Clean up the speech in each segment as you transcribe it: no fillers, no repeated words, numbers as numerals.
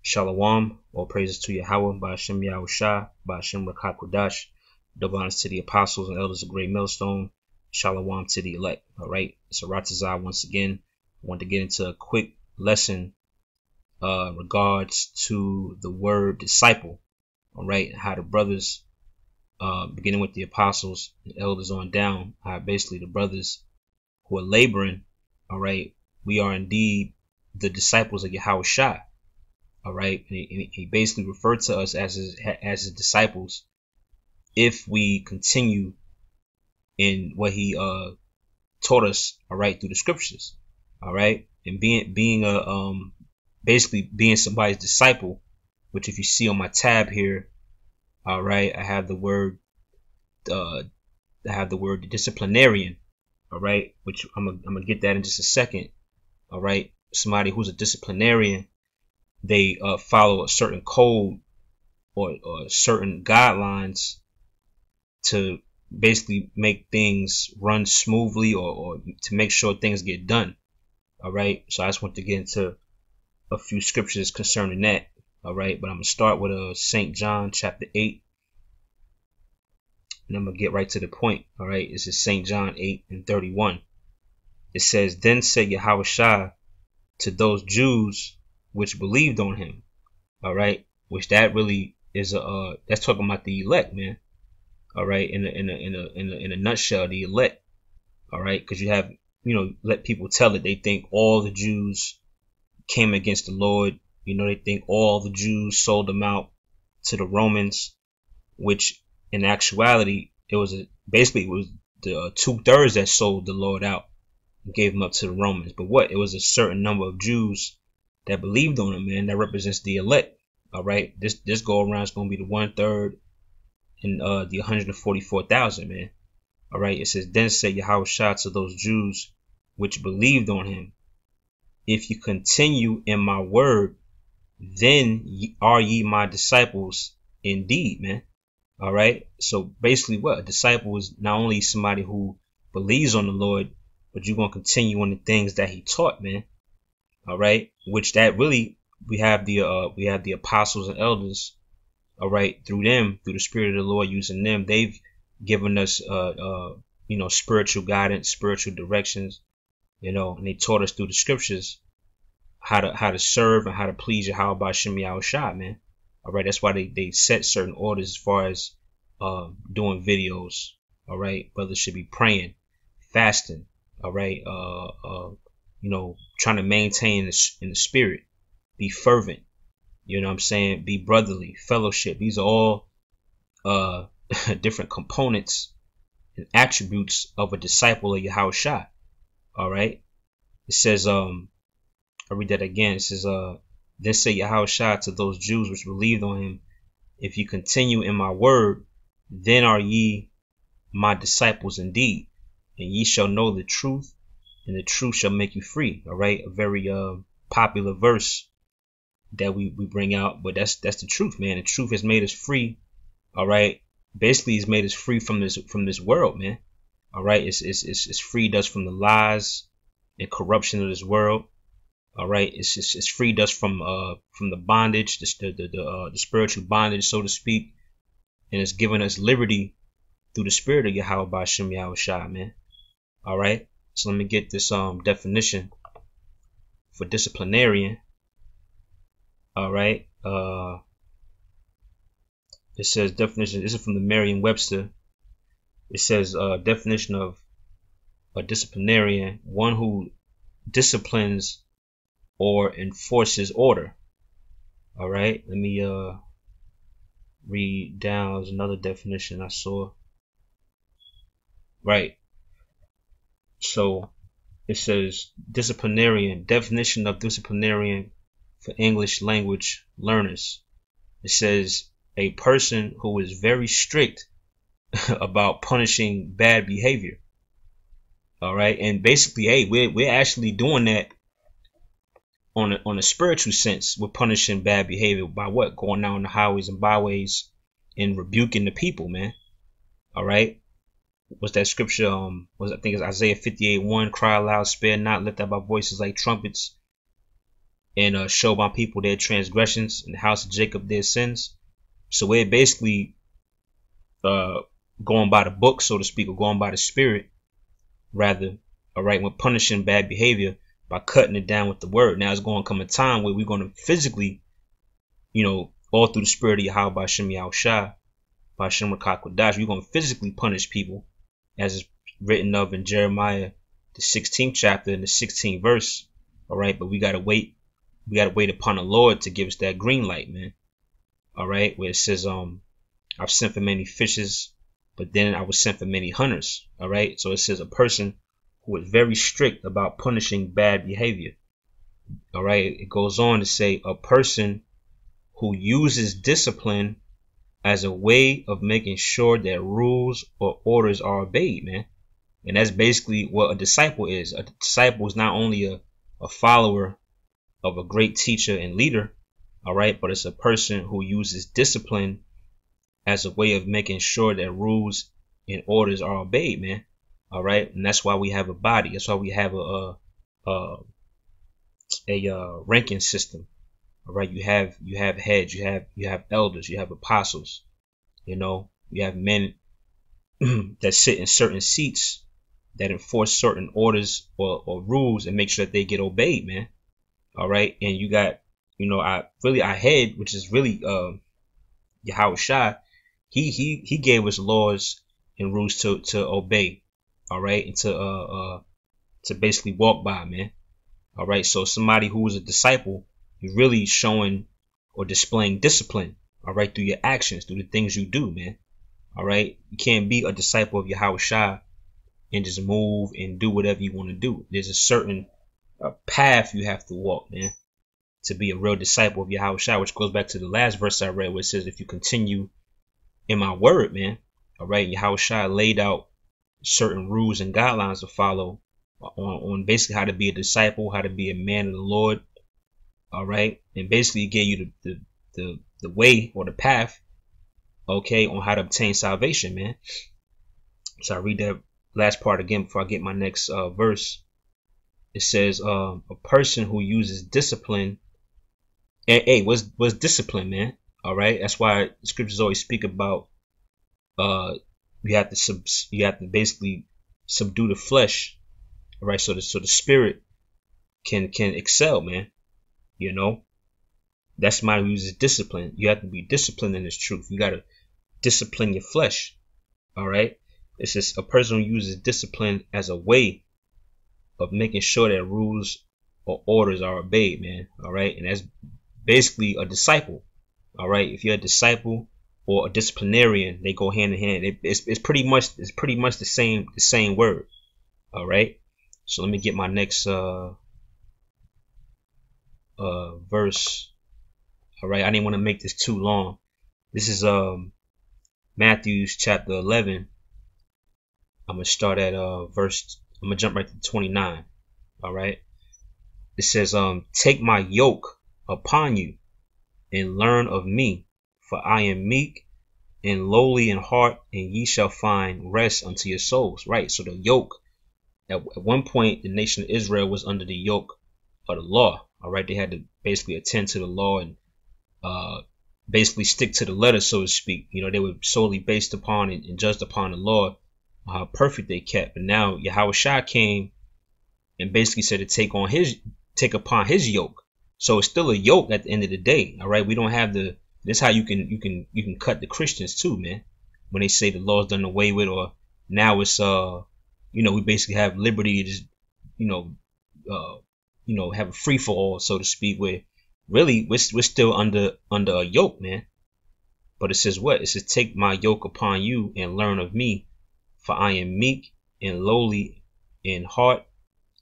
Shalom, all praises to Yahweh, Ba'ashem Yahushua, Ba'ashem Rakakwadash, double honors to the apostles and elders of Great Millstone, Shalom to the elect. All right, it's Aratazah once again. I want to get into a quick lesson regards to the word disciple. All right, how the brothers, beginning with the apostles and elders on down, how basically the brothers who are laboring, all right, we are indeed the disciples of Yahushua. All right, and he basically referred to us as his disciples if we continue in what he taught us, all right, through the scriptures, all right, and basically being somebody's disciple, which if you see on my tab here, all right, I have the word the disciplinarian, all right, which I'm gonna get that in just a second, all right. Somebody who's a disciplinarian, they follow a certain code or certain guidelines to basically make things run smoothly or to make sure things get done. All right. So I just want to get into a few scriptures concerning that. All right. But I'm going to start with St. John chapter 8. And I'm going to get right to the point. All right. This is St. John 8:31. It says, "Then said Yahushua to those Jews which believed on him," all right, which that really is that's talking about the elect, man. All right, in a nutshell, the elect. All right, because you have, let people tell it. They think all the Jews came against the Lord. They think all the Jews sold them out to the Romans, which in actuality it was basically the 2/3 that sold the Lord out and gave him up to the Romans. But it was a certain number of Jews that believed on him, man. That represents the elect. All right, this go around is going to be the 1/3 and the 144,000, man. All right, it says, "Then said Yahushua to those Jews which believed on him, if you continue in my word, then are ye my disciples indeed," man. All right, so basically a disciple is not only somebody who believes on the Lord, but you're going to continue on the things that he taught, man. All right, which that really we have the apostles and elders, all right, through the Spirit of the Lord using them, they've given us spiritual guidance, spiritual directions, and they taught us through the scriptures how to serve and how to please Yahweh Ba'ashem Yahushua, man. All right, that's why they set certain orders as far as doing videos. All right, brothers should be praying, fasting, all right, trying to maintain in the spirit, be fervent, what I'm saying, be brotherly, fellowship. These are all different components and attributes of a disciple of Yahushua. All right, it says, I read that again. It says, "Then said Yahushua to those Jews which believed on him, if you continue in my word, then are ye my disciples indeed, and ye shall know the truth, and the truth shall make you free." All right, a very popular verse that we bring out, but that's the truth, man. The truth has made us free. All right, basically he's made us free from this world, man. All right, it's freed us from the lies and corruption of this world. All right, it's freed us from the bondage, the spiritual bondage, so to speak, and it's given us liberty through the Spirit of Yahweh Ba'ashem Yahushua, man. All right, so let me get this definition for disciplinarian. All right, it says definition. This is from the Merriam-Webster. It says definition of a disciplinarian: one who disciplines or enforces order. All right, let me read down. There's another definition I saw. Right, so it says disciplinarian, definition of disciplinarian for English language learners. It says a person who is very strict about punishing bad behavior. All right, and basically, hey, we're actually doing that on a spiritual sense. We're punishing bad behavior by going out on the highways and byways and rebuking the people, man. All right, what's that scripture? I think it's Isaiah 58:1. "Cry aloud, spare not, lift up our voices like trumpets." and show my people their transgressions, and the house of Jacob their sins. So we're basically going by the book, so to speak, or going by the spirit, rather. All right, we're punishing bad behavior by cutting it down with the word. Now it's going to come a time where we're going to physically, all through the spirit of Yahweh B'Shem Yahushua, B'Shem Rakakwadash, we're going to physically punish people, as is written of in Jeremiah, the 16th chapter and the 16th verse. All right, but we got to wait. We got to wait upon the Lord to give us that green light, man. All right, where it says, I've sent for many fishes, but then I was sent for many hunters. All right, so it says a person who is very strict about punishing bad behavior. All right, it goes on to say a person who uses discipline as a way of making sure that rules or orders are obeyed, man. And that's basically what a disciple is. A disciple is not only a follower of a great teacher and leader, all right, but it's a person who uses discipline as a way of making sure that rules and orders are obeyed, man. All right, and that's why we have a body. That's why we have a ranking system. All right, you have heads, you have elders, you have apostles. You have men that sit in certain seats that enforce certain orders or rules and make sure that they get obeyed, man. All right, and you got our head, which is really Yahweh Shai. He gave us laws and rules to obey. All right, and to basically walk by, man. All right, so somebody who is a disciple, you're really showing or displaying discipline. All right, through your actions, through the things you do, man. All right, you can't be a disciple of Yahweh Shai and just move and do whatever you want to do. There's a certain path you have to walk, man, to be a real disciple of Yahweh Shai, which goes back to the last verse I read, where it says, if you continue in my word, man. All right, Yahweh Shai laid out certain rules and guidelines to follow on basically how to be a disciple, how to be a man of the Lord. All right, and basically he gave you the way or the path, okay, on how to obtain salvation, man. So I read that last part again before I get my next verse. It says a person who uses discipline. Hey, what's discipline, man? All right, that's why the scriptures always speak about you have to basically subdue the flesh, all right, so the spirit can excel, man. That's my who uses discipline. You have to be disciplined in this truth. You got to discipline your flesh. All right, it's just a person who uses discipline as a way of making sure that rules or orders are obeyed, man. All right, and that's basically a disciple. All right, if you're a disciple or a disciplinarian, they go hand in hand. It's pretty much the same word. All right, so let me get my next verse. All right, I didn't want to make this too long. This is Matthew chapter 11. I'm gonna start at verse. I'm gonna jump right to 29. All right, it says, take my yoke upon you and learn of me, for I am meek and lowly in heart, and ye shall find rest unto your souls. Right, so the yoke, at one point the nation of Israel was under the yoke of the law. All right, they had to basically attend to the law and basically stick to the letter, so to speak. They were solely based upon and judged upon the law, how perfect they kept. But now Yahweh Shai came and basically said to take upon his yoke. So it's still a yoke at the end of the day. All right, we don't have this is how you can cut the Christians too, man. When they say the law's done away with, or now it's we basically have liberty to just have a free for all, so to speak, where really we're still under a yoke, man. But it says what? It says, take my yoke upon you and learn of me, for I am meek and lowly in heart,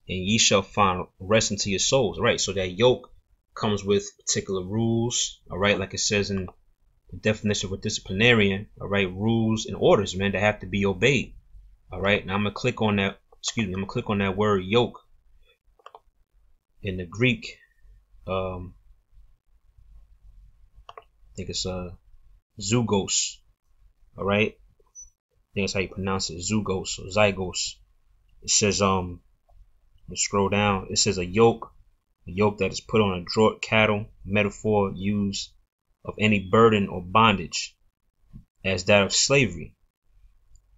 and ye shall find rest unto your souls. Right, so that yoke comes with particular rules. All right, like it says in the definition of a disciplinarian. All right, rules and orders, man, that have to be obeyed. All right, now I'm gonna click on that. I'm gonna click on that word yoke in the Greek. I think it's zugos. All right, I think that's how you pronounce it, zugos or zygos. It says let's scroll down. It says a yoke a yoke that is put on a draught cattle, metaphor used of any burden or bondage, as that of slavery.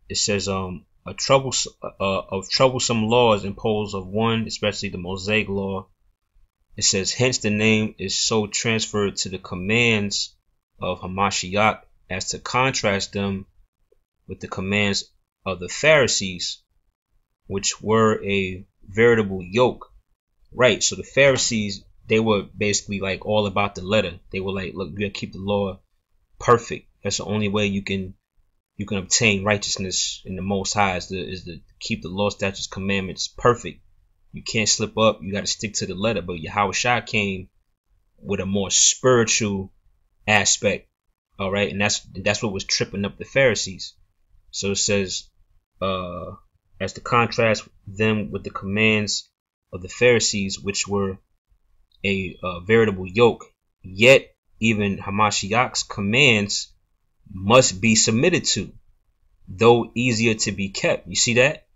It says of troublesome laws imposed of one, especially the Mosaic law. It says, hence the name is so transferred to the commands of Hamashiach as to contrast them with the commands of the Pharisees, which were a veritable yoke. Right, so the Pharisees, they were basically like all about the letter. They were like, look, you gotta keep the law perfect. That's the only way you can obtain righteousness in the Most High is to keep the law, statutes, commandments perfect. You can't slip up. You got to stick to the letter. But Yahushua came with a more spiritual aspect. All right, and that's what was tripping up the Pharisees. So it says, as to contrast them with the commands of the Pharisees, which were a veritable yoke, yet even Hamashiach's commands must be submitted to, though easier to be kept. You see that?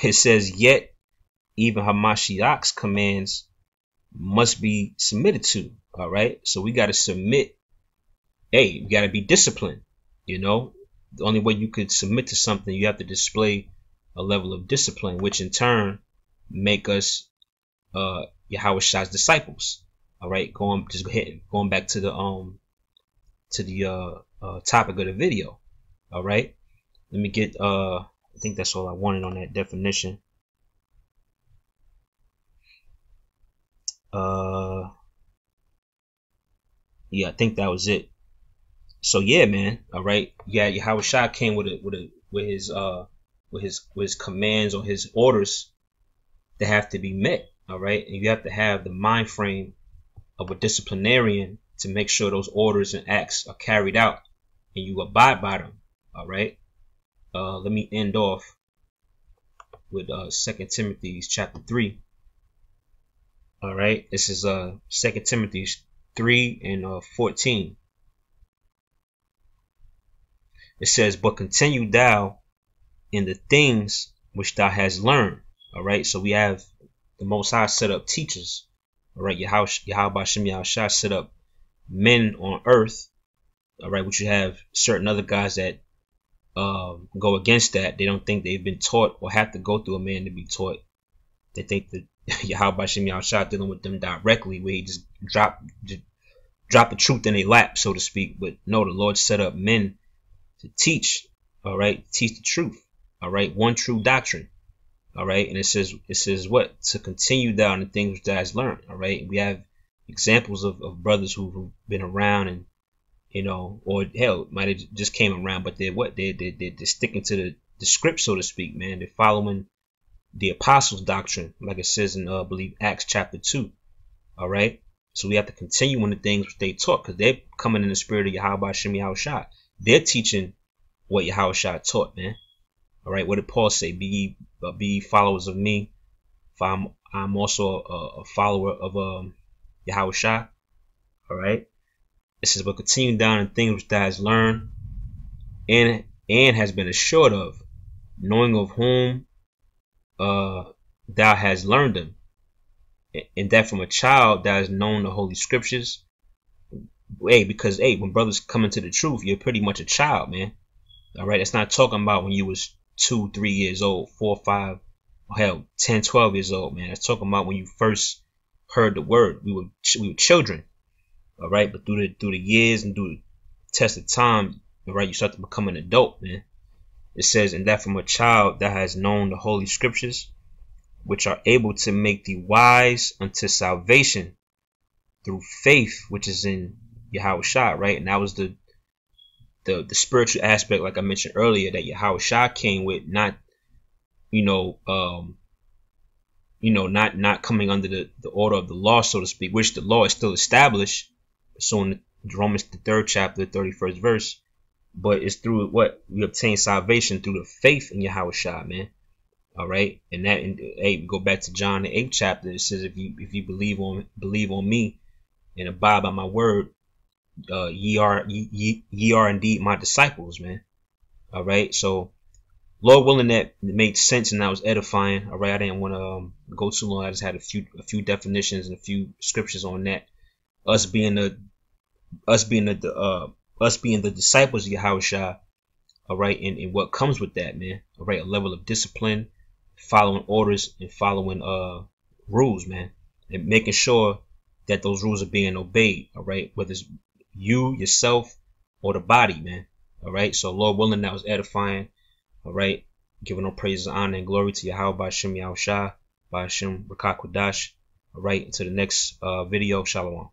It says, yet even Hamashiach's commands must be submitted to. All right, so we got to submit. Hey, you got to be disciplined. You know, the only way you could submit to something, you have to display a level of discipline, which in turn make us Yahushua's disciples. All right, going back to the topic of the video. All right, let me get I think that's all I wanted on that definition. Yeah, I think that was it. So yeah, man. All right, yeah, Yahushua came with his commands or his orders that have to be met. All right, and you have to have the mind frame of a disciplinarian to make sure those orders and acts are carried out and you abide by them. All right. Let me end off with 2 Timothy chapter 3. All right, this is 2 Timothy 3 and 14. It says, but continue thou in the things which thou hast learned. All right, so we have the Most High set up teachers. All right, Yahushua set up men on earth. All right, which you have certain other guys that go against that. They don't think they've been taught or have to go through a man to be taught. They think that Yahushua dealing with them directly, where he just drop the truth in their lap, so to speak. But no, the Lord set up men to teach. All right, teach the truth. All right, one true doctrine. All right, and it says what? To continue down the things which thou hast learned. All right, we have examples of brothers who've been around and, you know, or hell, might have just came around, but they're sticking to the script, so to speak, man. They're following the apostles' doctrine, like it says in, I believe, Acts chapter 2. All right, so we have to continue in the things which they taught, because they're coming in the spirit of Yahushua. They're teaching what Yahushua taught, man. All right, what did Paul say? Be ye followers of me, for I'm also a follower of Yahushua. All right. It says, but continue down in things which thou hast learned and has been assured of, knowing of whom thou hast learned them, and that from a child thou hast known the holy scriptures. Hey, because when brothers come into the truth, you're pretty much a child, man. All right, it's not talking about when you was 2, 3 years old, 4, 5, or hell, 10, 12 years old, man. It's talking about when you first heard the word. We were children. All right, but through the years and through the test of time, all right, you start to become an adult, man. It says, and that from a child that has known the holy scriptures, which are able to make thee wise unto salvation through faith, which is in Yahushua, right? And that was the spiritual aspect, like I mentioned earlier, that Yahushua came with, not, not coming under the order of the law, so to speak, which the law is still established. So in Romans the 3rd chapter, 31st verse, but it's through what we obtain salvation through the faith in Yahushua, man. All right, and go back to John the 8th chapter. It says, if you believe on me and abide by my word, ye are indeed my disciples, man. All right, so Lord willing, that made sense and that was edifying. All right, I didn't want to go too long. I just had a few definitions and a few scriptures on that. Us being the disciples of Yahushua. All right, and what comes with that, man. All right, a level of discipline, following orders, and following rules, man, and making sure that those rules are being obeyed. All right, whether it's you, yourself, or the body, man. All right, so Lord willing, that was edifying. All right, giving all praises, honor, and glory to Yahweh Ba'Shem Yahushua, Ba'Shem Rakakwadash. All right, until the next video, Shalom.